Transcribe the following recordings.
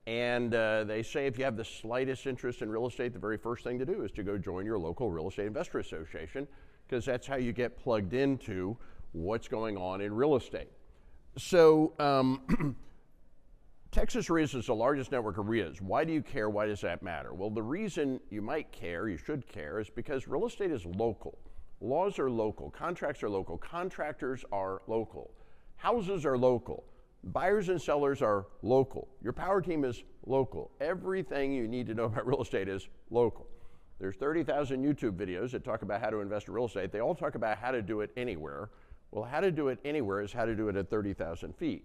And they say if you have the slightest interest in real estate, the very first thing to do is to go join your local real estate investor association, because that's how you get plugged into what's going on in real estate. So Texas REIAs is the largest network of REIAs. Why do you care? Why does that matter? Well, the reason you might care, you should care, is because real estate is local. Laws are local. Contracts are local. Contractors are local. Houses are local. Buyers and sellers are local. Your power team is local. Everything you need to know about real estate is local. There's 30,000 YouTube videos that talk about how to invest in real estate. They all talk about how to do it anywhere. Well, how to do it anywhere is how to do it at 30,000 feet.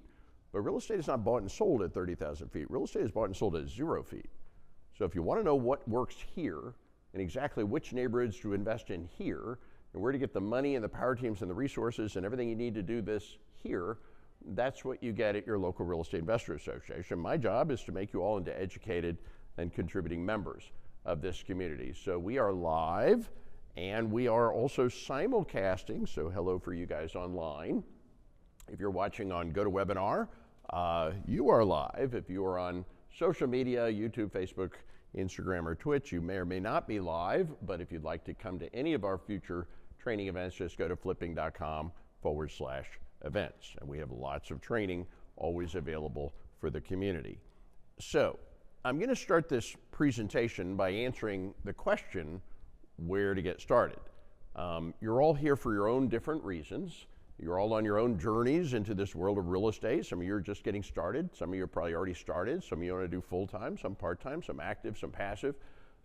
But real estate is not bought and sold at 30,000 feet. Real estate is bought and sold at 0 feet. So if you want to know what works here and exactly which neighborhoods to invest in here and where to get the money and the power teams and the resources and everything you need to do this here, that's what you get at your local real estate investor association. My job is to make you all into educated and contributing members of this community. So we are live, and we are also simulcasting, so hello for you guys online. If you're watching on GoToWebinar, you are live. If you are on social media, YouTube, Facebook, Instagram, or Twitch, you may or may not be live, but if you'd like to come to any of our future training events, just go to flipping.com/events. And we have lots of training always available for the community. So I'm going to start this presentation by answering the question, where to get started. You're all here for your own different reasons. You're all on your own journeys into this world of real estate. Some of you are just getting started. Some of you are probably already started. Some of you want to do full-time, some part-time, some active, some passive.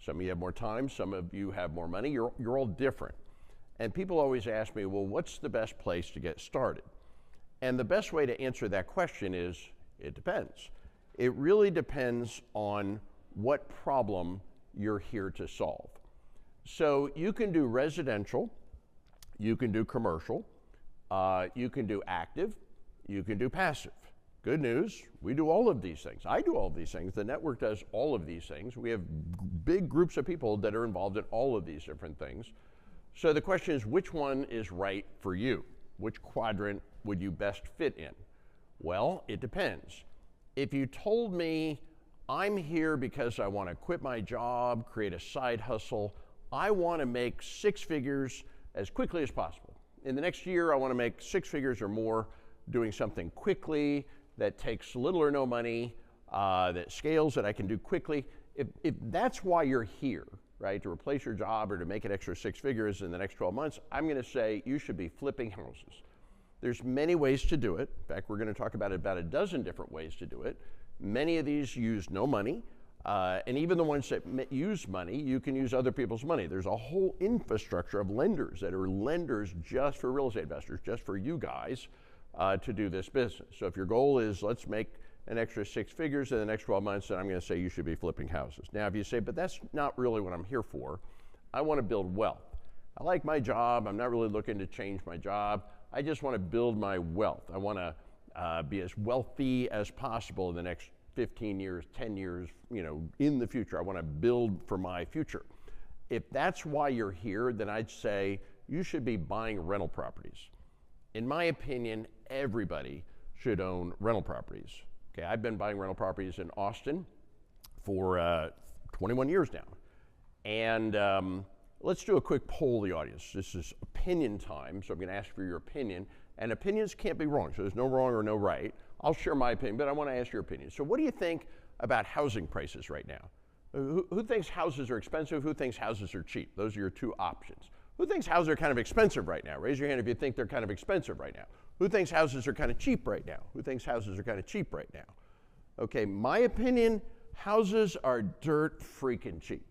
Some of you have more time. Some of you have more money. You're all different. And people always ask me, well, what's the best place to get started? And the best way to answer that question is, it depends. It really depends on what problem you're here to solve. So you can do residential, you can do commercial, you can do active, you can do passive. Good news, we do all of these things. I do all of these things. The network does all of these things. We have big groups of people that are involved in all of these different things. So the question is, which one is right for you? Which quadrant would you best fit in? Well, it depends. If you told me, I'm here because I want to quit my job, create a side hustle, I want to make 6 figures as quickly as possible. In the next year, I want to make 6 figures or more doing something quickly that takes little or no money, that scales, that I can do quickly. If that's why you're here, right, to replace your job or to make an extra 6 figures in the next 12 months, I'm going to say you should be flipping houses. There's many ways to do it. In fact, we're going to talk about a dozen different ways to do it. Many of these use no money, and even the ones that use money, you can use other people's money. There's a whole infrastructure of lenders that are lenders just for real estate investors, just for you guys to do this business. So if your goal is, let's make an extra 6 figures in the next 12 months, then I'm going to say you should be flipping houses. Now, if you say, but that's not really what I'm here for, I want to build wealth. I like my job. I'm not really looking to change my job. I just want to build my wealth. I want to be as wealthy as possible in the next 15 years, 10 years, in the future. I want to build for my future. If that's why you're here, then I'd say you should be buying rental properties. In my opinion, everybody should own rental properties. Okay, I've been buying rental properties in Austin for 21 years now. And let's do a quick poll of the audience. This is opinion time, so I'm going to ask for your opinion. And opinions can't be wrong, so there's no wrong or no right. I'll share my opinion, but I want to ask your opinion. So what do you think about housing prices right now? Who thinks houses are expensive? Who thinks houses are cheap? Those are your two options. Who thinks houses are kind of expensive right now? Raise your hand if you think they're kind of expensive right now. Who thinks houses are kind of cheap right now? Who thinks houses are kind of cheap right now? Okay, my opinion, houses are dirt freaking cheap.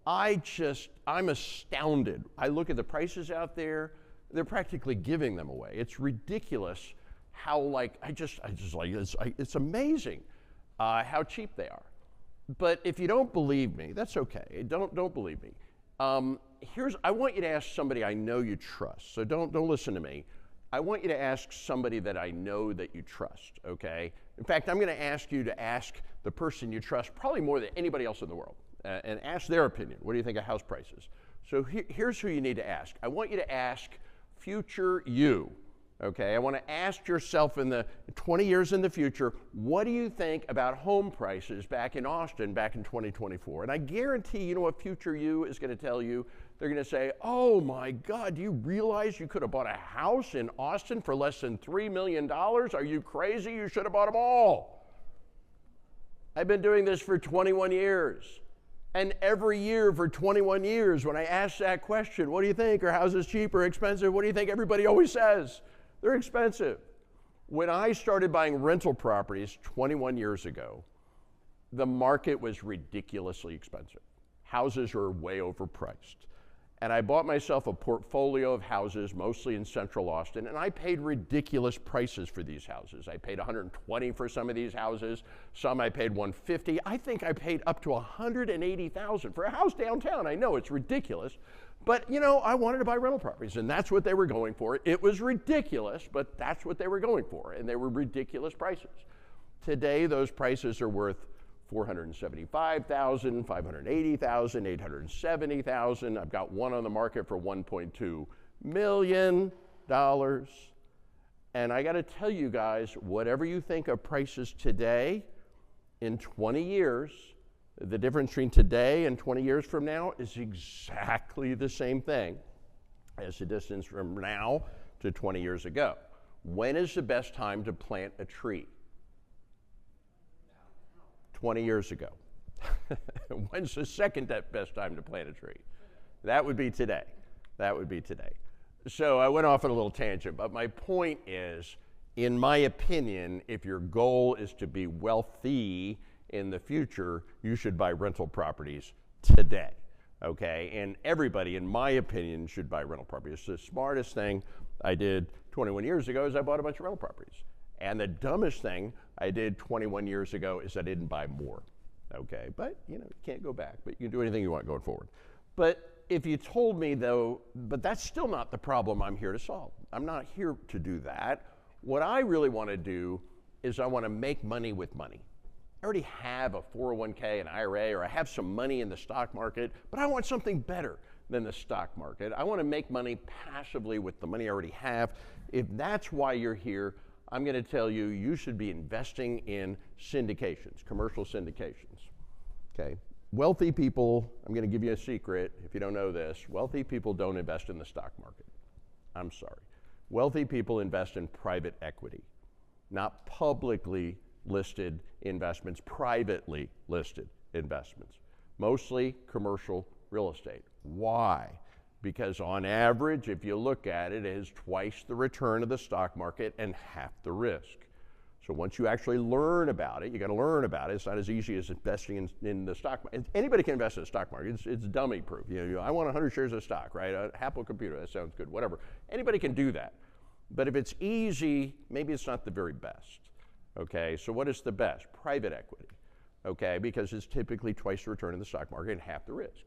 I'm astounded. I look at the prices out there, they're practically giving them away. It's ridiculous how it's amazing how cheap they are. But if you don't believe me, that's okay. Don't believe me. I want you to ask somebody I know you trust. So don't listen to me. I want you to ask somebody that I know that you trust, okay? In fact, I'm going to ask you to ask the person you trust probably more than anybody else in the world and ask their opinion. What do you think of house prices? So here's who you need to ask. I want you to ask future you, Okay, I want to ask yourself in the 20 years in the future, what do you think about home prices back in Austin back in 2024? And I guarantee, you know what future you is going to tell you? They're going to say, oh my God, do you realize you could have bought a house in Austin for less than $3 million? Are you crazy? You should have bought them all. I've been doing this for 21 years. And every year for 21 years, when I ask that question, what do you think? Are houses cheap or expensive? What do you think everybody always says? They're expensive. When I started buying rental properties 21 years ago, the market was ridiculously expensive. Houses are way overpriced. And I bought myself a portfolio of houses, mostly in central Austin, and I paid ridiculous prices for these houses. I paid $120 for some of these houses. Some I paid $150. I think I paid up to $180,000 for a house downtown. I know it's ridiculous, but you know, I wanted to buy rental properties, and that's what they were going for. It was ridiculous, but that's what they were going for, and they were ridiculous prices. Today, those prices are worth $475,000, $580,000, $870,000. I've got one on the market for $1.2 million. And I got to tell you guys, whatever you think of prices today, in 20 years, the difference between today and 20 years from now is exactly the same thing as the distance from now to 20 years ago. When is the best time to plant a tree? 20 years ago. When's the second best time to plant a tree? That would be today. That would be today. So I went off on a little tangent, but my point is, in my opinion, if your goal is to be wealthy in the future, you should buy rental properties today, okay? And everybody, in my opinion, should buy rental properties. The smartest thing I did 21 years ago is I bought a bunch of rental properties. And the dumbest thing I did 21 years ago is I didn't buy more, okay? But, you know, you can't go back, but you can do anything you want going forward. But if you told me, though, but that's still not the problem I'm here to solve. I'm not here to do that. What I really want to do is I want to make money with money. I already have a 401k, an IRA, or I have some money in the stock market, but I want something better than the stock market. I want to make money passively with the money I already have. If that's why you're here, I'm going to tell you, you should be investing in syndications, commercial syndications, okay? Wealthy people, I'm going to give you a secret if you don't know this, wealthy people don't invest in the stock market. I'm sorry. Wealthy people invest in private equity, not publicly listed investments, privately listed investments, mostly commercial real estate. Why? Because on average, if you look at it, it is twice the return of the stock market and half the risk. So once you actually learn about it, you got to learn about it. It's not as easy as investing in the stock market. Anybody can invest in the stock market. It's dummy proof. You know, I want 100 shares of stock, right? Apple computer, that sounds good, whatever. Anybody can do that. But if it's easy, maybe it's not the very best, okay? So what is the best? Private equity, okay? Because it's typically twice the return of the stock market and half the risk.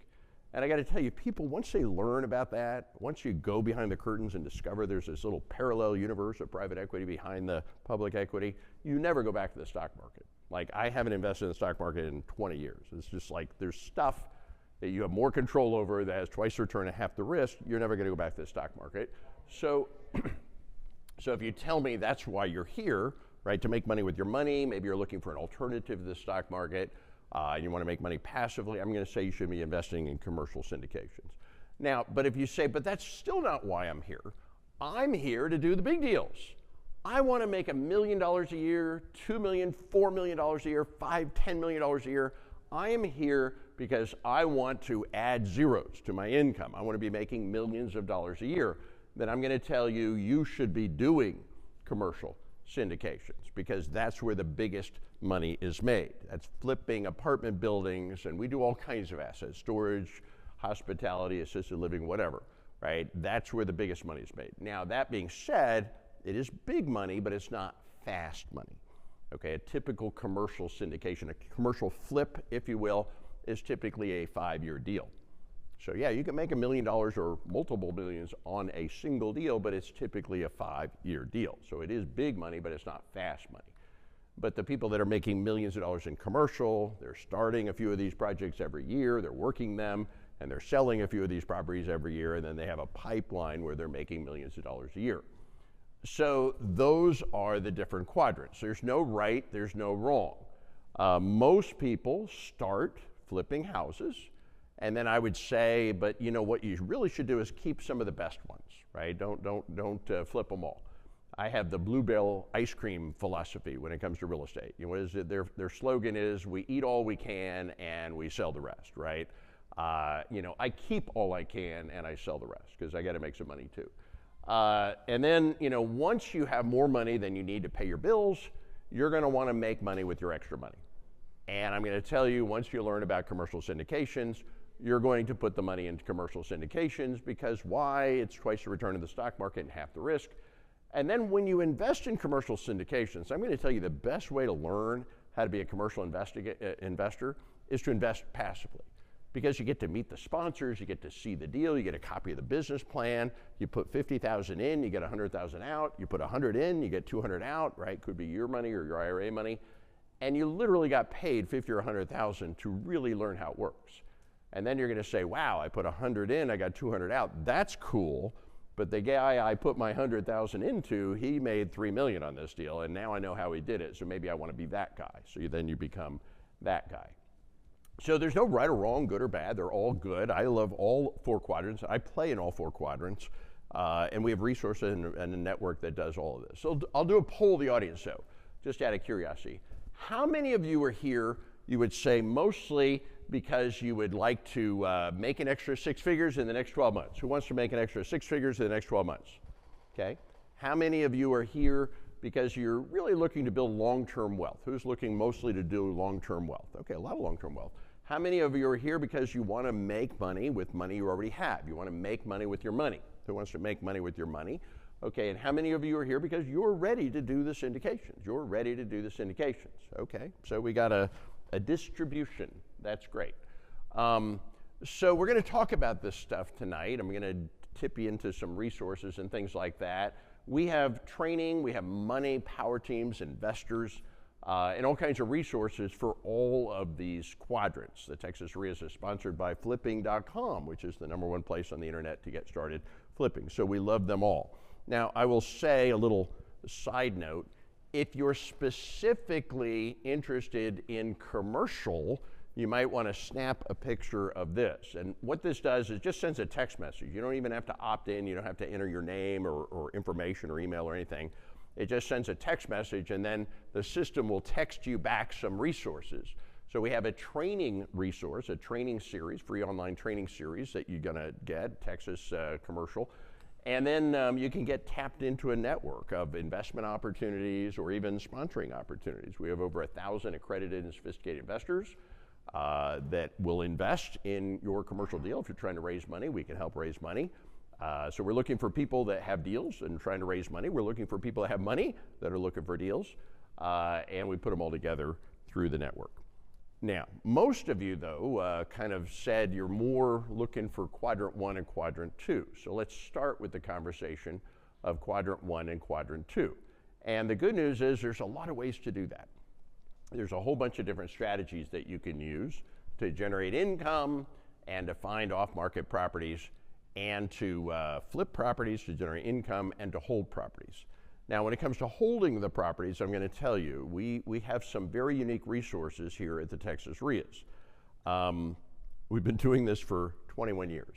And I got to tell you, people, once they learn about that, once you go behind the curtains and discover there's this little parallel universe of private equity behind the public equity, you never go back to the stock market. Like, I haven't invested in the stock market in 20 years. It's just like there's stuff that you have more control over that has twice the return and half the risk. You're never going to go back to the stock market. So, so if you tell me that's why you're here, right, to make money with your money, maybe you're looking for an alternative to the stock market, and you want to make money passively, I'm going to say you should be investing in commercial syndications. Now, but if you say, but that's still not why I'm here to do the big deals. I want to make $1 million a year, $2 million, $4 million a year, $5, $10 million a year. I am here because I want to add zeros to my income. I want to be making millions of dollars a year. Then I'm going to tell you, you should be doing commercial syndications, because that's where the biggest money is made. That's flipping apartment buildings, and we do all kinds of assets, storage, hospitality, assisted living, whatever, right? That's where the biggest money is made. Now, that being said, it is big money, but it's not fast money, okay? A typical commercial syndication, a commercial flip, if you will, is typically a 5-year deal. So yeah, you can make $1 million or multiple millions on a single deal, but it's typically a 5-year deal. So it is big money, but it's not fast money. But the people that are making millions of dollars in commercial, they're starting a few of these projects every year, they're working them, and they're selling a few of these properties every year, and then they have a pipeline where they're making millions of dollars a year. So those are the different quadrants. There's no right, there's no wrong. Most people start flipping houses, and then I would say, but you know what you really should do is keep some of the best ones, right? Don't flip them all. I have the Bluebell ice cream philosophy when it comes to real estate. You know, what is it? Their slogan is, we eat all we can and we sell the rest, right? You know, I keep all I can and I sell the rest because I got to make some money too. And then, you know, once you have more money than you need to pay your bills, you're going to want to make money with your extra money. And I'm going to tell you, once you learn about commercial syndications, you're going to put the money into commercial syndications because why? It's twice the return of the stock market and half the risk. And then when you invest in commercial syndications, I'm going to tell you the best way to learn how to be a commercial investor is to invest passively. Because you get to meet the sponsors, you get to see the deal, you get a copy of the business plan, you put $50,000 in, you get $100,000 out, you put $100 in, you get $200 out, right? Could be your money or your IRA money. And you literally got paid $50,000 or $100,000 to really learn how it works. And then you're gonna say, wow, I put $100 in, I got $200 out, that's cool. But the guy I put my $100,000 into, he made $3 million on this deal, and now I know how he did it, so maybe I wanna be that guy. So then you become that guy. So there's no right or wrong, good or bad. They're all good. I love all four quadrants. I play in all four quadrants. And we have resources and a network that does all of this. So I'll do a poll of the audience, though, just out of curiosity. How many of you are here, you would say, mostly because you would like to make an extra 6 figures in the next 12 months? Who wants to make an extra 6 figures in the next 12 months? Okay. How many of you are here because you're really looking to build long-term wealth? Who's looking mostly to do long-term wealth? Okay, a lot of long-term wealth. How many of you are here because you want to make money with money you already have? You want to make money with your money. Who wants to make money with your money? Okay, and how many of you are here because you're ready to do the syndications? You're ready to do the syndications. Okay, so we got a distribution. That's great. So we're going to talk about this stuff tonight. I'm going to tip you into some resources and things like that. We have training, we have money, power teams, investors, and all kinds of resources for all of these quadrants. The Texas REIAs is sponsored by flipping.com, which is the #1 place on the internet to get started flipping. So we love them all. Now, I will say a little side note, if you're specifically interested in commercial, you might want to snap a picture of this. And what this does is just sends a text message. You don't even have to opt in. You don't have to enter your name or information or email or anything. It just sends a text message, and then the system will text you back some resources. So we have a training resource, a training series, free online training series that you're gonna get, Texas commercial. And then you can get tapped into a network of investment opportunities or even sponsoring opportunities. We have over 1,000 accredited and sophisticated investors that will invest in your commercial deal. If you're trying to raise money, we can help raise money. So we're looking for people that have deals and trying to raise money. We're looking for people that have money that are looking for deals. And we put them all together through the network. Now, most of you, though, kind of said you're more looking for quadrant 1 and quadrant 2. So let's start with the conversation of quadrant 1 and quadrant 2. And the good news is there's a lot of ways to do that. There's a whole bunch of different strategies that you can use to generate income and to find off-market properties and to flip properties to generate income and to hold properties. Now, when it comes to holding the properties, I'm going to tell you, we have some very unique resources here at the Texas REIAs. We've been doing this for 21 years.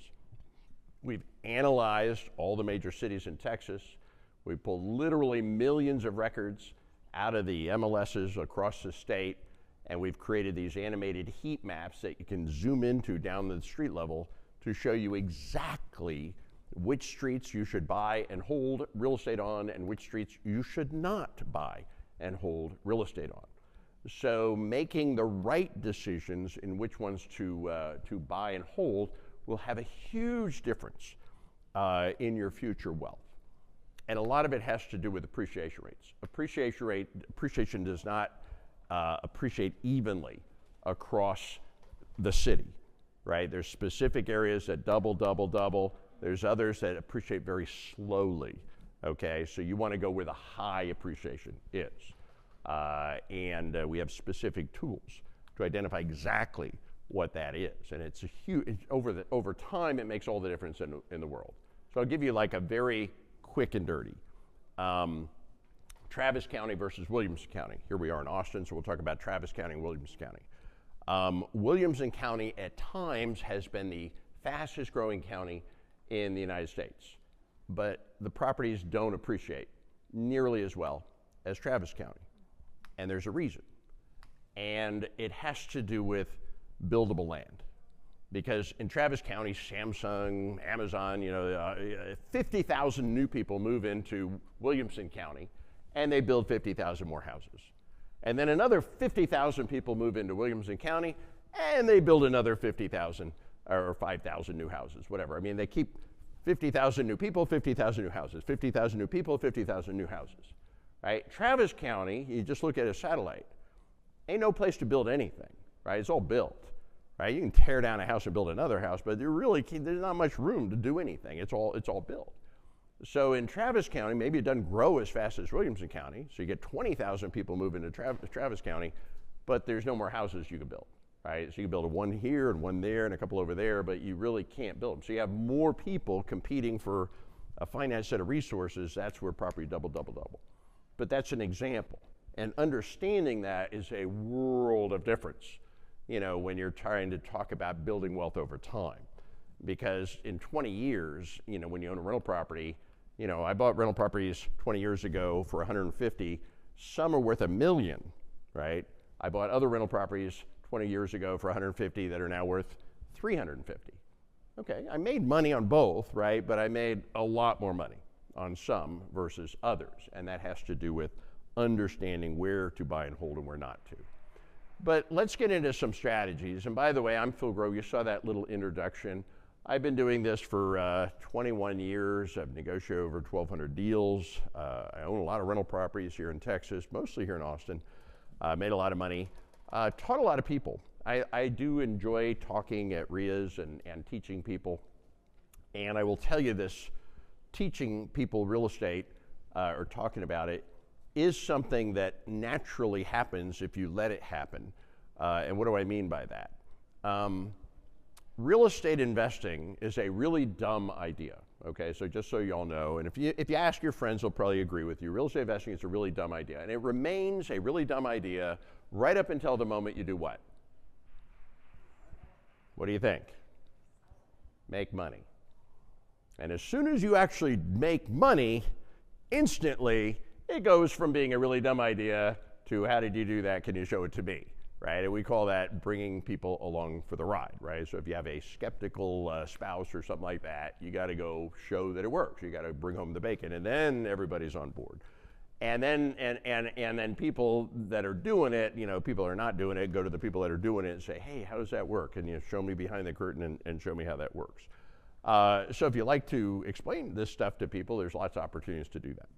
We've analyzed all the major cities in Texas. We pulled literally millions of records out of the MLSs across the state, and we've created these animated heat maps that you can zoom into down to the street level to show you exactly which streets you should buy and hold real estate on and which streets you should not buy and hold real estate on. So making the right decisions in which ones to buy and hold will have a huge difference in your future wealth. And a lot of it has to do with appreciation rates. Appreciation does not appreciate evenly across the city. Right? There's specific areas that double. There's others that appreciate very slowly, okay? So you want to go where the high appreciation is. And we have specific tools to identify exactly what that is. And it's a huge, over time, it makes all the difference in the world. So I'll give you like a very quick and dirty. Travis County versus Williamson County. Here we are in Austin, so we'll talk about Travis County and Williamson County. Williamson County at times has been the fastest growing county in the United States, but the properties don't appreciate nearly as well as Travis County, and there's a reason. And it has to do with buildable land. Because in Travis County, Samsung, Amazon, 50,000 new people move into Williamson County, and they build 50,000 more houses. And then another 50,000 people move into Williamson County, and they build another 50,000 or 5,000 new houses, whatever. I mean, they keep 50,000 new people, 50,000 new houses, 50,000 new people, 50,000 new houses, right? Travis County, you just look at a satellite, ain't no place to build anything, right? It's all built, right? You can tear down a house and build another house, but there's not much room to do anything. It's all built. So in Travis County, maybe it doesn't grow as fast as Williamson County, so you get 20,000 people moving to Travis County, but there's no more houses you can build, right? So you can build one here and one there and a couple over there, but you really can't build them. So you have more people competing for a finite set of resources. That's where property double. But that's an example. And understanding that is a world of difference, when you're trying to talk about building wealth over time. Because in 20 years, when you own a rental property, I bought rental properties 20 years ago for 150. Some are worth $1 million, right? I bought other rental properties 20 years ago for 150 that are now worth 350. Okay, I made money on both, right? But I made a lot more money on some versus others. And that has to do with understanding where to buy and hold and where not to. But let's get into some strategies. And by the way, I'm Phil Grove. You saw that little introduction. I've been doing this for 21 years. I've negotiated over 1,200 deals. I own a lot of rental properties here in Texas, mostly here in Austin. Made a lot of money. Taught a lot of people. I do enjoy talking at REIAs and teaching people. And I will tell you this, teaching people real estate or talking about it is something that naturally happens if you let it happen. And what do I mean by that? Real estate investing is a really dumb idea, okay? So just so you all know, and if you ask your friends, they'll probably agree with you. Real estate investing is a really dumb idea, and it remains a really dumb idea right up until the moment you do what? What do you think? Make money. And as soon as you actually make money, instantly, it goes from being a really dumb idea to how did you do that? Can you show it to me? Right? And we call that bringing people along for the ride, right? So if you have a skeptical spouse or something like that, you got to go show that it works. You got to bring home the bacon, and then everybody's on board. And then people that are doing it, people that are not doing it, go to the people that are doing it and say, hey, how does that work? And show me behind the curtain and show me how that works. So if you like to explain this stuff to people, there's lots of opportunities to do that.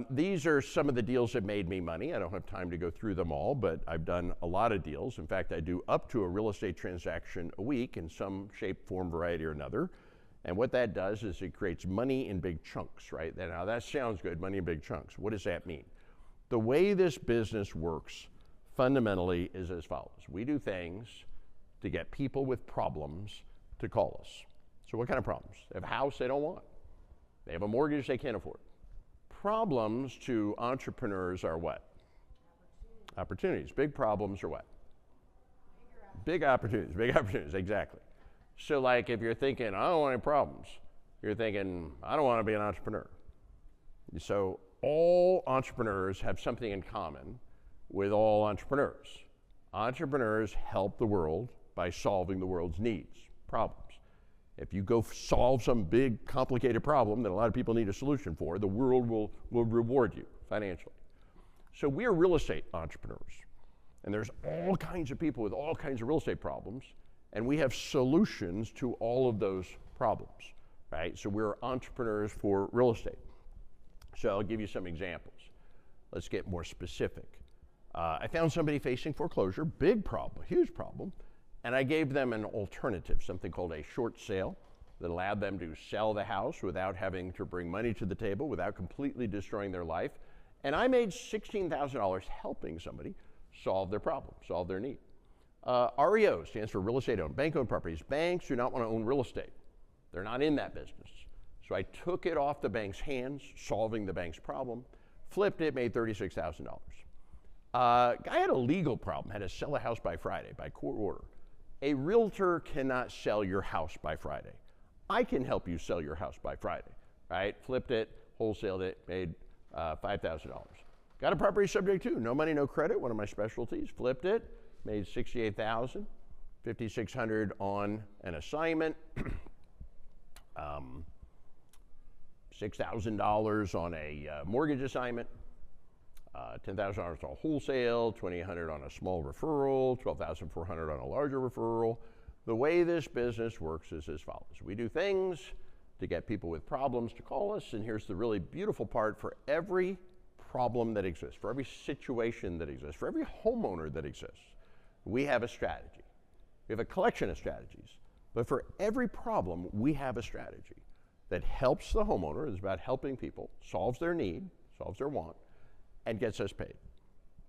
These are some of the deals that made me money. I don't have time to go through them all, but I've done a lot of deals. In fact, I do up to a real estate transaction a week in some shape, form, variety, or another. And what that does is it creates money in big chunks, right? Now that sounds good, money in big chunks. What does that mean? The way this business works fundamentally is as follows. We do things to get people with problems to call us. So what kind of problems? They have a house they don't want. They have a mortgage they can't afford. Problems to entrepreneurs are what? Opportunities. Big problems are what? Big opportunities. Big opportunities, exactly. So like if you're thinking, I don't want any problems, you're thinking, I don't want to be an entrepreneur. So all entrepreneurs have something in common with all entrepreneurs. Entrepreneurs help the world by solving the world's needs, problems. If you go solve some big, complicated problem that a lot of people need a solution for, the world will reward you financially. So we're real estate entrepreneurs. And there's all kinds of people with all kinds of real estate problems, and we have solutions to all of those problems, right? So we're entrepreneurs for real estate. So I'll give you some examples. Let's get more specific. I found somebody facing foreclosure, big problem, huge problem. And I gave them an alternative, something called a short sale that allowed them to sell the house without having to bring money to the table, without completely destroying their life. And I made $16,000 helping somebody solve their problem, solve their need. REO stands for real estate owned, bank-owned properties. Banks do not want to own real estate. They're not in that business. So I took it off the bank's hands, solving the bank's problem, flipped it, made $36,000. Guy had a legal problem, had to sell a house by Friday, by court order. A realtor cannot sell your house by Friday. I can help you sell your house by Friday, right? Flipped it, wholesaled it, made $5,000. Got a property subject to, no money, no credit, one of my specialties. Flipped it, made $68,000, $5,600 on an assignment, $6,000 on a mortgage assignment, $10,000 on wholesale, $2,800 on a small referral, $12,400 on a larger referral. The way this business works is as follows. We do things to get people with problems to call us, and here's the really beautiful part: for every problem that exists, for every situation that exists, for every homeowner that exists, we have a strategy. We have a collection of strategies, but for every problem, we have a strategy that helps the homeowner. It's about helping people, solves their need, solves their want, and gets us paid.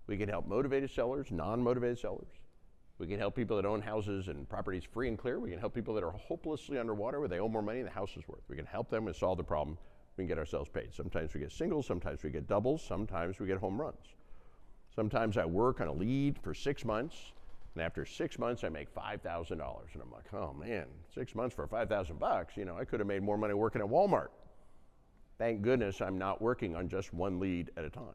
We can help motivated sellers, non-motivated sellers. We can help people that own houses and properties free and clear. We can help people that are hopelessly underwater where they owe more money than the house is worth. We can help them and solve the problem. We can get ourselves paid. Sometimes we get singles, sometimes we get doubles, sometimes we get home runs. Sometimes I work on a lead for 6 months, and after 6 months I make $5,000. And I'm like, oh man, 6 months for $5,000, you know, I could have made more money working at Walmart. Thank goodness I'm not working on just one lead at a time.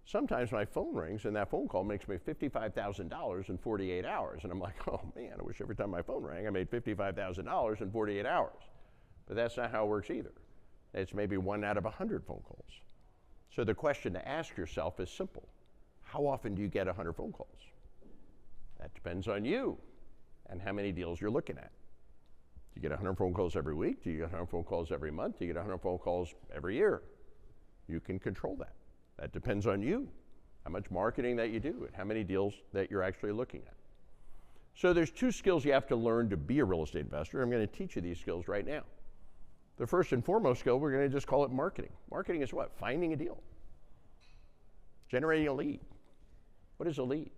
Sometimes my phone rings and that phone call makes me $55,000 in 48 hours. And I'm like, oh man, I wish every time my phone rang I made $55,000 in 48 hours. But that's not how it works either. It's maybe 1 out of 100 phone calls. So the question to ask yourself is simple. How often do you get 100 phone calls? That depends on you and how many deals you're looking at. Do you get 100 phone calls every week? Do you get 100 phone calls every month? Do you get 100 phone calls every year? You can control that. That depends on you, how much marketing that you do and how many deals that you're actually looking at. So there's 2 skills you have to learn to be a real estate investor. I'm going to teach you these skills right now. The first and foremost skill, we're going to just call it marketing. Marketing is what? Finding a deal. Generating a lead. What is a lead?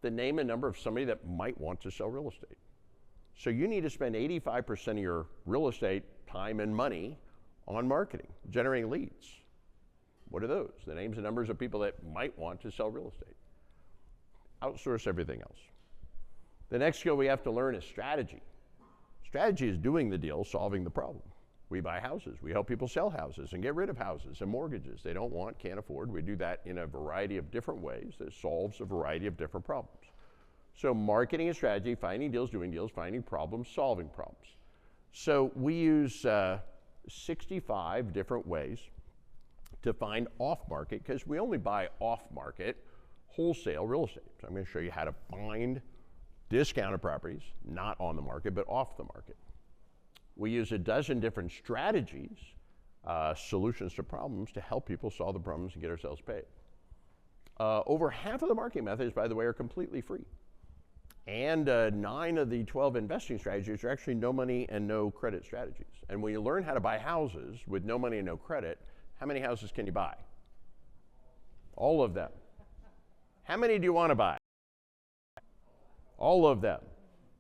The name and number of somebody that might want to sell real estate. So you need to spend 85% of your real estate time and money on marketing, generating leads. What are those? The names and numbers of people that might want to sell real estate. Outsource everything else. The next skill we have to learn is strategy. Strategy is doing the deal, solving the problem. We buy houses. We help people sell houses and get rid of houses and mortgages they don't want, can't afford. We do that in a variety of different ways that solves a variety of different problems. So marketing and strategy, finding deals, doing deals, finding problems, solving problems. So we use 65 different ways to find off-market, because we only buy off-market wholesale real estate. So I'm going to show you how to find discounted properties, not on the market, but off the market. We use a dozen different strategies, solutions to problems, to help people solve the problems and get ourselves paid. Over half of the marketing methods, by the way, are completely free. And 9 of the 12 investing strategies are actually no money and no credit strategies. And when you learn how to buy houses with no money and no credit, how many houses can you buy? All of them. How many do you want to buy? All of them.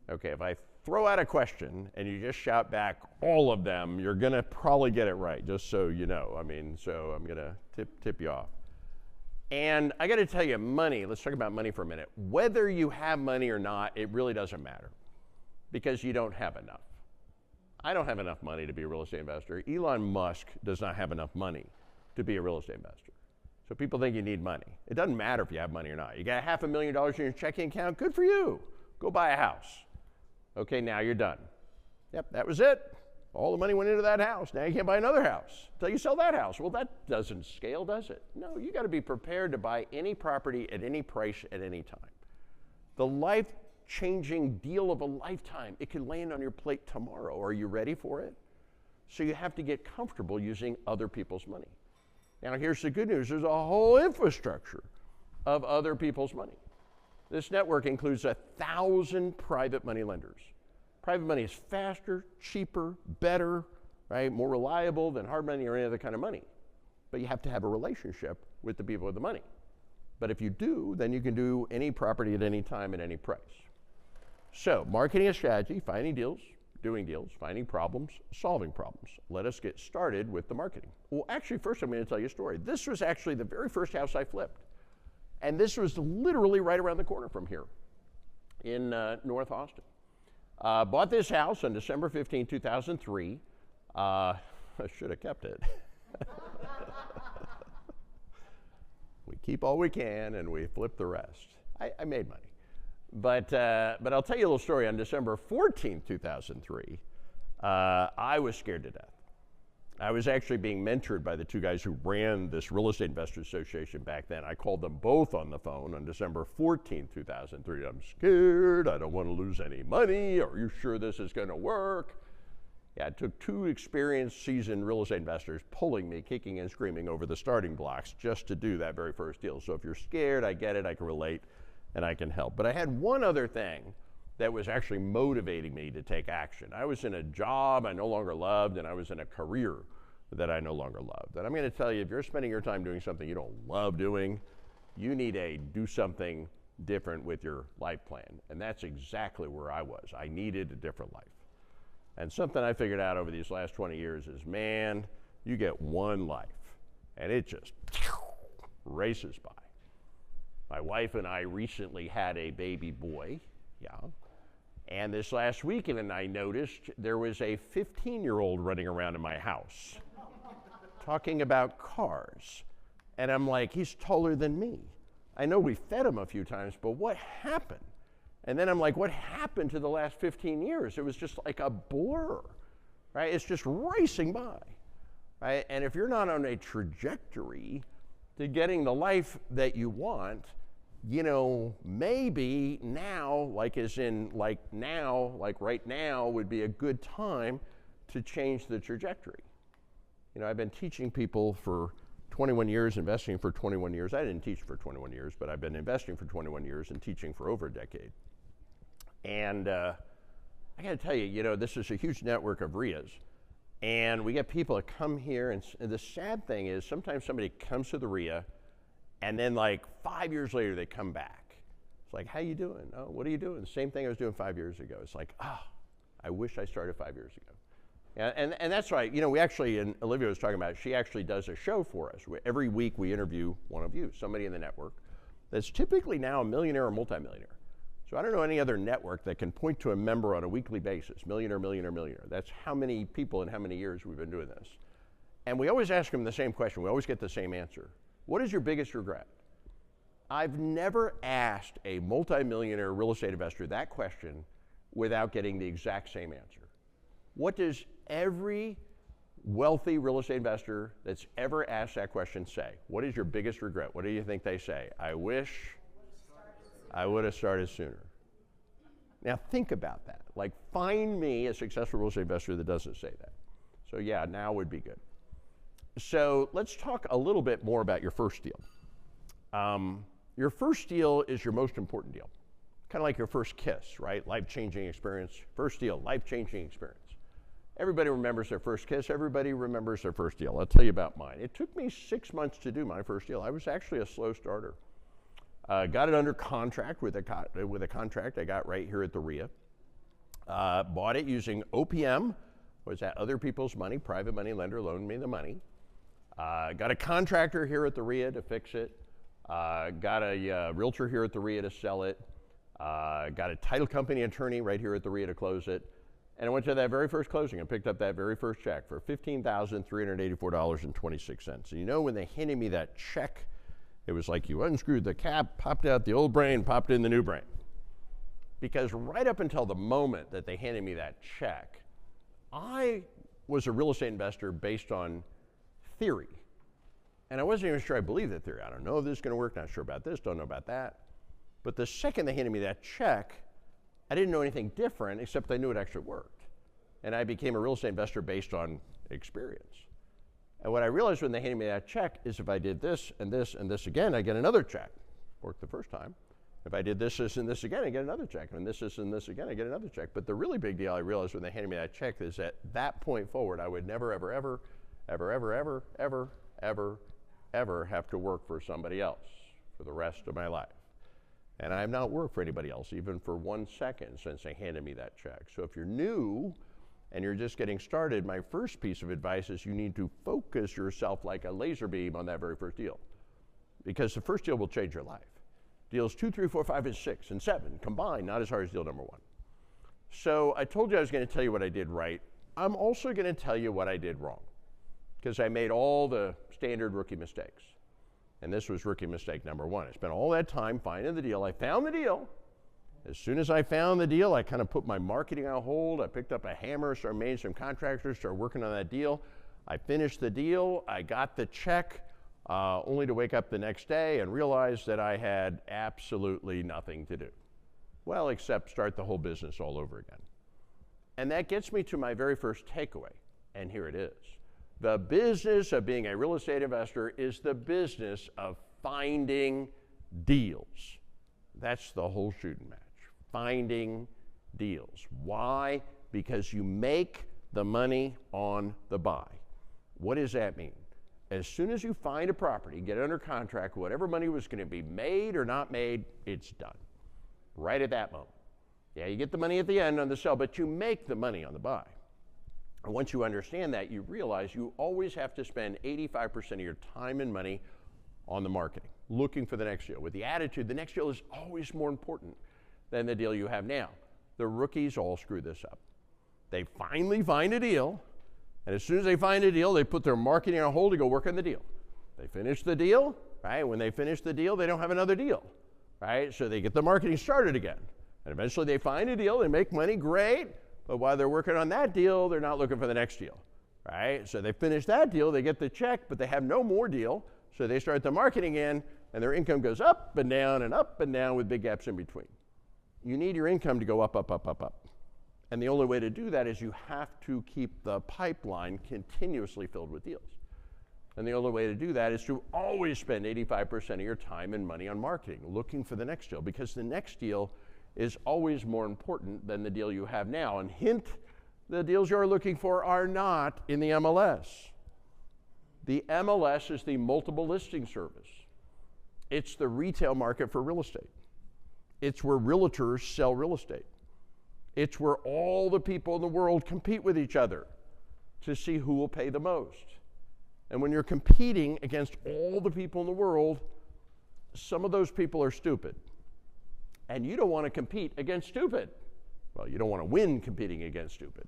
Okay, if I throw out a question and you just shout back all of them, you're going to probably get it right, just so you know. I mean, so I'm going to tip you off. And I got to tell you, money, let's talk about money for a minute. Whether you have money or not, it really doesn't matter, because you don't have enough. I don't have enough money to be a real estate investor. Elon Musk does not have enough money to be a real estate investor. So people think you need money. It doesn't matter if you have money or not. You got $500,000 in your checking account, good for you. Go buy a house. Okay, now you're done. Yep, that was it. All the money went into that house. Now you can't buy another house until you sell that house. Well, that doesn't scale, does it? No, you got to be prepared to buy any property at any price at any time. The life-changing deal of a lifetime, it could land on your plate tomorrow. Are you ready for it? So you have to get comfortable using other people's money. Now here's the good news. There's a whole infrastructure of other people's money. This network includes 1,000 private money lenders. Private money is faster, cheaper, better, right? More reliable than hard money or any other kind of money. But you have to have a relationship with the people with the money. But if you do, then you can do any property at any time at any price. So marketing and strategy, finding deals, doing deals, finding problems, solving problems. Let us get started with the marketing. Well, actually, first I'm going to tell you a story. This was actually the very first house I flipped. And this was literally right around the corner from here in North Austin. Bought this house on December 15, 2003. I should have kept it. We keep all we can and we flip the rest. I made money. But I'll tell you a little story. On December 14, 2003, I was scared to death. I was actually being mentored by the two guys who ran this Real Estate Investors Association back then. I called them both on the phone on December 14, 2003. I'm scared. I don't want to lose any money. Are you sure this is going to work? Yeah, it took two experienced, seasoned real estate investors pulling me, kicking and screaming over the starting blocks just to do that very first deal. So if you're scared, I get it, I can relate, and I can help. But I had one other thing that was actually motivating me to take action. I was in a job I no longer loved, and I was in a career that I no longer loved. And I'm going to tell you, if you're spending your time doing something you don't love doing, you need to do something different with your life plan. And that's exactly where I was. I needed a different life. And something I figured out over these last 20 years is, man, you get one life, and it just races by. My wife and I recently had a baby boy, and this last weekend I noticed there was a 15-year-old running around in my house talking about cars. And I'm like, he's taller than me. I know we fed him a few times, but what happened? And then I'm like, what happened to the last 15 years? It was just like a blur, right? It's just racing by, right? And if you're not on a trajectory to getting the life that you want, you know, maybe now, like right now would be a good time to change the trajectory. You know, I've been teaching people for 21 years, investing for 21 years. I didn't teach for 21 years, but I've been investing for 21 years and teaching for over a decade. And I got to tell you, you know, this is a huge network of REIAs. And we get people that come here, and the sad thing is sometimes somebody comes to the REIA, and then like 5 years later they come back. It's like, how you doing? Oh, what are you doing? The same thing I was doing 5 years ago. It's like, I wish I started 5 years ago. And that's right. You know, we actually, and Olivia was talking about it, she actually does a show for us. Every week we interview one of you, somebody in the network that's typically now a millionaire or multimillionaire. So I don't know any other network that can point to a member on a weekly basis, millionaire, millionaire, millionaire. That's how many people and how many years we've been doing this. And we always ask them the same question. We always get the same answer. What is your biggest regret? I've never asked a multimillionaire real estate investor that question without getting the exact same answer. What does every wealthy real estate investor that's ever asked that question say? What is your biggest regret? What do you think they say? I wish I would have started sooner. Now think about that. Like, find me a successful real estate investor that doesn't say that. So yeah, now would be good. So let's talk a little bit more about your first deal. Your first deal is your most important deal. Kind of like your first kiss, right? Life-changing experience. First deal, life-changing experience. Everybody remembers their first kiss. Everybody remembers their first deal. I'll tell you about mine. It took me 6 months to do my first deal. I was actually a slow starter. Got it under contract with a contract I got right here at the REIA. Bought it using OPM, was that other people's money, private money lender loaned me the money. Got a contractor here at the REIA to fix it. Got a realtor here at the REIA to sell it. Got a title company attorney right here at the REIA to close it. And I went to that very first closing and picked up that very first check for $15,384.26. And you know, when they handed me that check, it was like you unscrewed the cap, popped out the old brain, popped in the new brain. Because right up until the moment that they handed me that check, I was a real estate investor based on theory. And I wasn't even sure I believed that theory. I don't know if this is going to work, not sure about this, don't know about that. But the second they handed me that check, I didn't know anything different except I knew it actually worked. And I became a real estate investor based on experience. And what I realized when they handed me that check is if I did this and this and this again, I get another check. Worked the first time. If I did this and this again, I get another check. And this and this again, I get another check. But the really big deal I realized when they handed me that check is at that point forward, I would never, ever, ever, ever, ever, ever, ever, ever, ever have to work for somebody else for the rest of my life. And I have not worked for anybody else, even for 1 second, since they handed me that check. So if you're new and you're just getting started, my first piece of advice is you need to focus yourself like a laser beam on that very first deal, because the first deal will change your life. Deals 2, 3, 4, 5, and 6, and 7 combined, not as hard as deal number 1. So I told you I was going to tell you what I did right. I'm also going to tell you what I did wrong, because I made all the standard rookie mistakes. And this was rookie mistake number 1. I spent all that time finding the deal. I found the deal. As soon as I found the deal, I kind of put my marketing on hold. I picked up a hammer, started meeting some contractors, started working on that deal. I finished the deal. I got the check, only to wake up the next day and realize that I had absolutely nothing to do. Well, except start the whole business all over again. And that gets me to my very first takeaway, and here it is. The business of being a real estate investor is the business of finding deals. That's the whole shooting match. Finding deals. Why? Because you make the money on the buy. What does that mean? As soon as you find a property, get it under contract, whatever money was going to be made or not made, it's done. Right at that moment. Yeah, you get the money at the end on the sell, but you make the money on the buy. And once you understand that, you realize you always have to spend 85% of your time and money on the marketing, looking for the next deal, with the attitude the next deal is always more important than the deal you have now. The rookies all screw this up. They finally find a deal, and as soon as they find a deal, they put their marketing on hold to go work on the deal. They finish the deal, right? When they finish the deal, they don't have another deal, right? So they get the marketing started again. And eventually they find a deal, they make money, great, but while they're working on that deal, they're not looking for the next deal, right? So they finish that deal, they get the check, but they have no more deal, so they start the marketing again, and their income goes up and down with big gaps in between. You need your income to go up, up, up, up, up. And the only way to do that is you have to keep the pipeline continuously filled with deals. And the only way to do that is to always spend 85% of your time and money on marketing, looking for the next deal, because the next deal is always more important than the deal you have now. And hint, the deals you're looking for are not in the MLS. The MLS is the multiple listing service. It's the retail market for real estate. It's where realtors sell real estate. It's where all the people in the world compete with each other to see who will pay the most. And when you're competing against all the people in the world, some of those people are stupid. And you don't want to compete against stupid. Well, you don't want to win competing against stupid.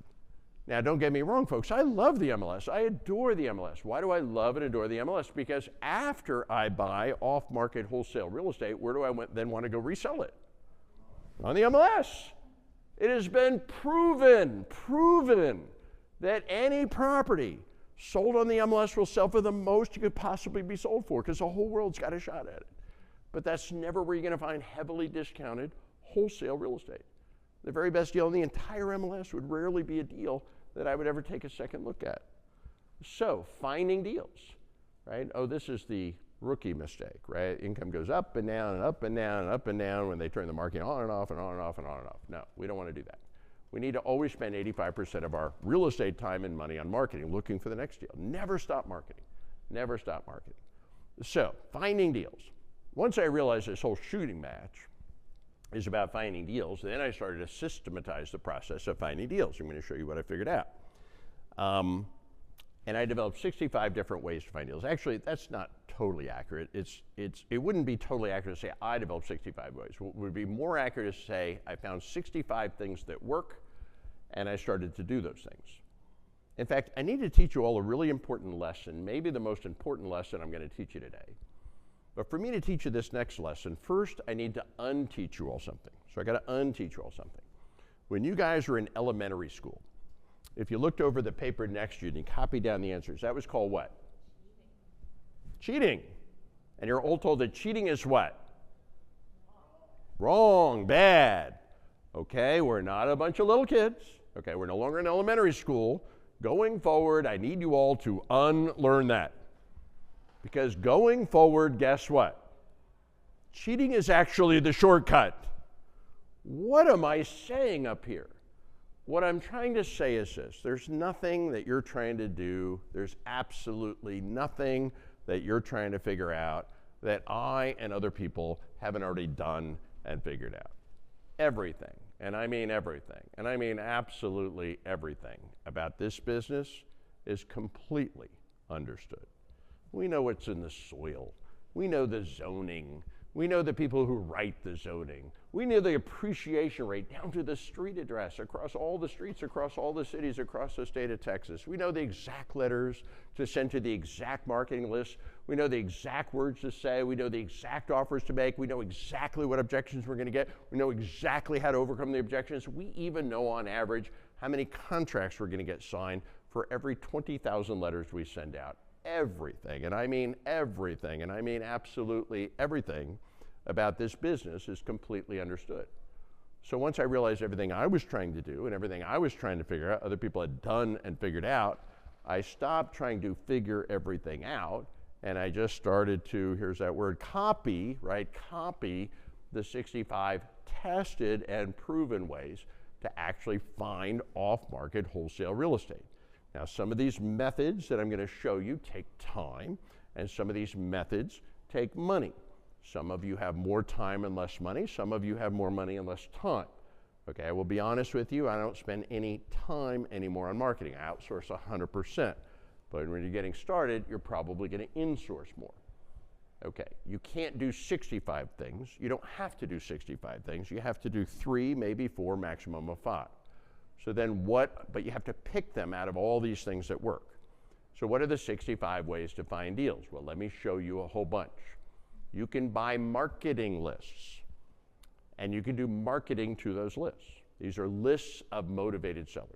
Now, don't get me wrong, folks. I love the MLS. I adore the MLS. Why do I love and adore the MLS? Because after I buy off-market wholesale real estate, where do I then want to go resell it? On the MLS. It has been proven that any property sold on the MLS will sell for the most you could possibly be sold for, because the whole world's got a shot at it. But that's never where you're going to find heavily discounted wholesale real estate. The very best deal in the entire MLS would rarely be a deal that I would ever take a second look at. So, finding deals, right? Oh, this is the rookie mistake, right? Income goes up and down and up and down and up and down when they turn the marketing on and off and on and off and on and off. No, we don't want to do that. We need to always spend 85% of our real estate time and money on marketing, looking for the next deal. Never stop marketing. Never stop marketing. So, finding deals. Once I realized this whole shooting match is about finding deals, then I started to systematize the process of finding deals. I'm going to show you what I figured out. And I developed 65 different ways to find deals. Actually, that's not totally accurate. It wouldn't be totally accurate to say I developed 65 ways. What would be more accurate to say I found 65 things that work, and I started to do those things. In fact, I need to teach you all a really important lesson, maybe the most important lesson I'm going to teach you today. But for me to teach you this next lesson, first I need to unteach you all something. So I got to unteach you all something. When you guys were in elementary school, if you looked over the paper next to you and you copied down the answers, that was called what? Cheating. And you're all told that cheating is what? Wrong, bad. Okay, we're not a bunch of little kids. Okay, we're no longer in elementary school. Going forward, I need you all to unlearn that. Because going forward, guess what? Cheating is actually the shortcut. What am I saying up here? What I'm trying to say is this. There's nothing that you're trying to do. There's absolutely nothing that you're trying to figure out that I and other people haven't already done and figured out. Everything. and I mean everything, and I mean absolutely everything about this business is completely understood. We know what's in the soil. We know the zoning. We know the people who write the zoning. We know the appreciation rate down to the street address across all the streets, across all the cities, across the state of Texas. We know the exact letters to send to the exact marketing list. We know the exact words to say. We know the exact offers to make. We know exactly what objections we're going to get. We know exactly how to overcome the objections. We even know on average how many contracts we're going to get signed for every 20,000 letters we send out. Everything, and I mean everything, and I mean absolutely everything about this business is completely understood. So once I realized everything I was trying to do and everything I was trying to figure out, other people had done and figured out, I stopped trying to figure everything out, and I just started to, here's that word, copy, right? Copy the 65 tested and proven ways to actually find off-market wholesale real estate. Now, some of these methods that I'm going to show you take time, and some of these methods take money. Some of you have more time and less money. Some of you have more money and less time. Okay, I will be honest with you, I don't spend any time anymore on marketing. I outsource 100%. But when you're getting started, you're probably going to insource more. Okay, you can't do 65 things. You don't have to do 65 things. You have to do 3, maybe 4, maximum of 5. So then but you have to pick them out of all these things that work. So what are the 65 ways to find deals? Well, let me show you a whole bunch. You can buy marketing lists, and you can do marketing to those lists. These are lists of motivated sellers.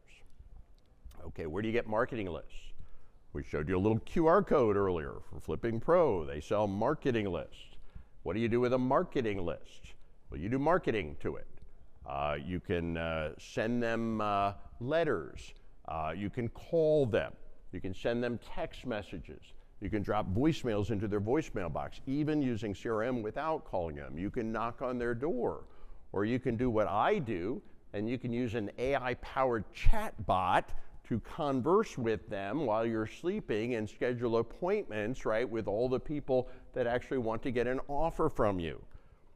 Okay, where do you get marketing lists? We showed you a little QR code earlier for Flipping Pro. They sell marketing lists. What do you do with a marketing list? Well, you do marketing to it. You can send them letters. You can call them. You can send them text messages. You can drop voicemails into their voicemail box, even using CRM without calling them. You can knock on their door. Or you can do what I do, and you can use an AI-powered chat bot to converse with them while you're sleeping and schedule appointments, right, with all the people that actually want to get an offer from you.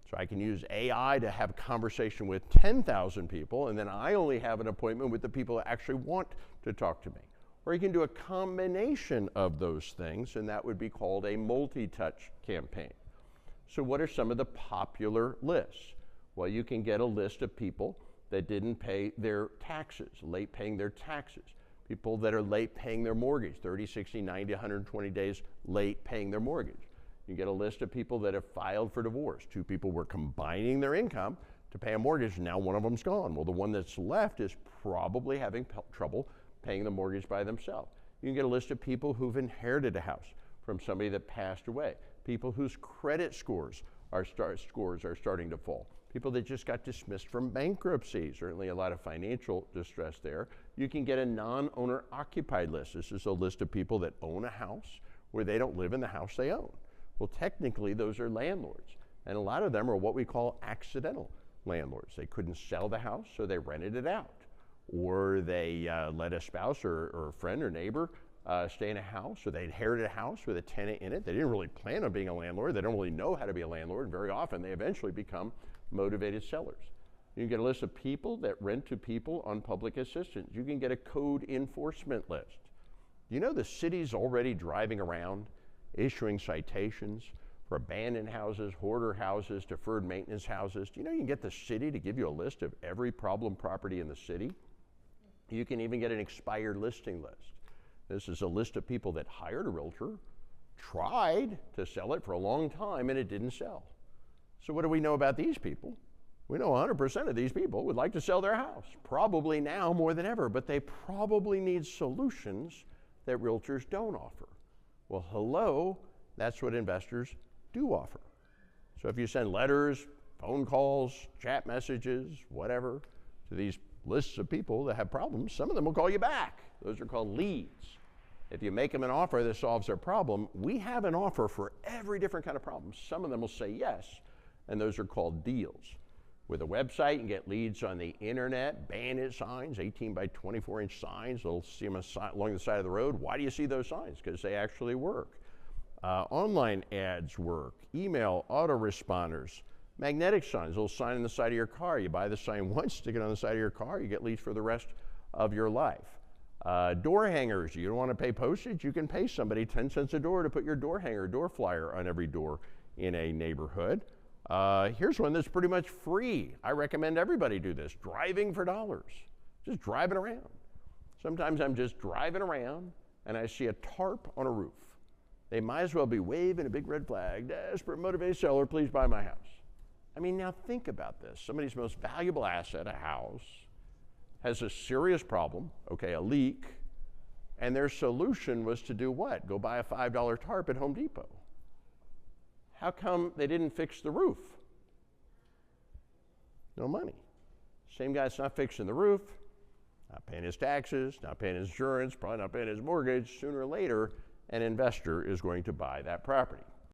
So I can use AI to have a conversation with 10,000 people, and then I only have an appointment with the people that actually want to talk to me. Or you can do a combination of those things, and that would be called a multi-touch campaign. So what are some of the popular lists? Well, you can get a list of people that didn't pay their taxes, late paying their taxes. People that are late paying their mortgage, 30, 60, 90, 120 days late paying their mortgage. You get a list of people that have filed for divorce. 2 people were combining their income to pay a mortgage, and now one of them's gone. Well, the one that's left is probably having trouble paying the mortgage by themselves. You can get a list of people who've inherited a house from somebody that passed away. People whose credit scores are starting to fall. People that just got dismissed from bankruptcy, certainly a lot of financial distress there. You can get a non-owner occupied list. This is a list of people that own a house where they don't live in the house they own. Well, technically, those are landlords, and a lot of them are what we call accidental landlords. They couldn't sell the house, so they rented it out, or they let a spouse or a friend or neighbor stay in a house, or they inherited a house with a tenant in it. They didn't really plan on being a landlord. They don't really know how to be a landlord, and very often they eventually become motivated sellers. You can get a list of people that rent to people on public assistance. You can get a code enforcement list. You know the city's already driving around issuing citations for abandoned houses, hoarder houses, deferred maintenance houses. Do you know you can get the city to give you a list of every problem property in the city? You can even get an expired listing list. This is a list of people that hired a realtor, tried to sell it for a long time, and it didn't sell. So what do we know about these people? We know 100% of these people would like to sell their house, probably now more than ever, but they probably need solutions that realtors don't offer. Well, hello, that's what investors do offer. So if you send letters, phone calls, chat messages, whatever, to these lists of people that have problems, some of them will call you back. Those are called leads. If you make them an offer that solves their problem, we have an offer for every different kind of problem. Some of them will say yes, and those are called deals. With a website, you can get leads on the internet, bandit signs, 18 by 24 inch signs. They'll see them along the side of the road. Why do you see those signs? Because they actually work. Online ads work, email autoresponders, Magnetic signs, a little sign on the side of your car. You buy the sign once, stick it on the side of your car, you get leads for the rest of your life. Door hangers, you don't want to pay postage, you can pay somebody 10 cents a door to put your door hanger, door flyer on every door in a neighborhood. Here's one that's pretty much free. I recommend everybody do this. Driving for dollars. Just driving around. Sometimes I'm just driving around and I see a tarp on a roof. They might as well be waving a big red flag. Desperate motivated seller, please buy my house. I mean, now think about this. Somebody's most valuable asset, a house, has a serious problem, okay, a leak, and their solution was to do what? Go buy a $5 tarp at Home Depot. How come they didn't fix the roof? No money. Same guy's not fixing the roof, not paying his taxes, not paying his insurance, probably not paying his mortgage. Sooner or later, an investor is going to buy that property.